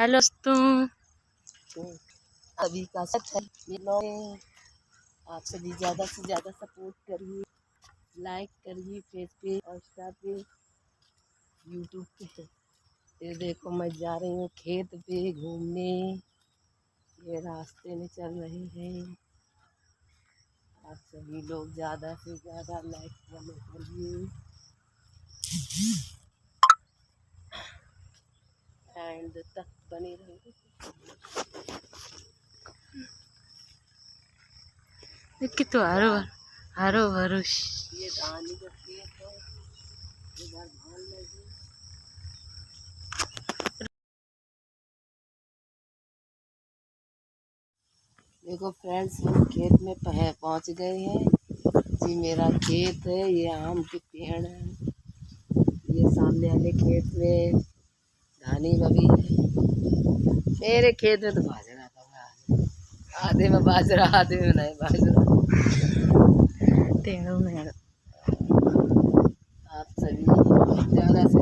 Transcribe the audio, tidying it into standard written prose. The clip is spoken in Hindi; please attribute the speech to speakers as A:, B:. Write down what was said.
A: हेलो दोस्तों,
B: अभी का सच है। आप सभी ज़्यादा से ज़्यादा सपोर्ट करिए, लाइक करिए फेस पे और इंस्टा पे, यूट्यूब पे। ये देखो मैं जा रही हूँ खेत पे घूमने। ये रास्ते में चल रहे हैं। आप सभी लोग ज़्यादा से ज़्यादा लाइक फॉलो करिए एंड तक बने रहिए।
A: कितु हरो हरो भरो।
B: ये धानी का खेत है, इधर धान लगी। देखो फ्रेंड्स, हम खेत में पहुंच गए हैं जी। मेरा खेत है, ये आम के पेड़ है। ये सामने वाले खेत में धानी बबी है। मेरे खेत में तो बाजरा था, आधे में बाजरा आधे में नहीं बाजरा।
A: टेढ़ो में
B: आप सभी ज़्यादा से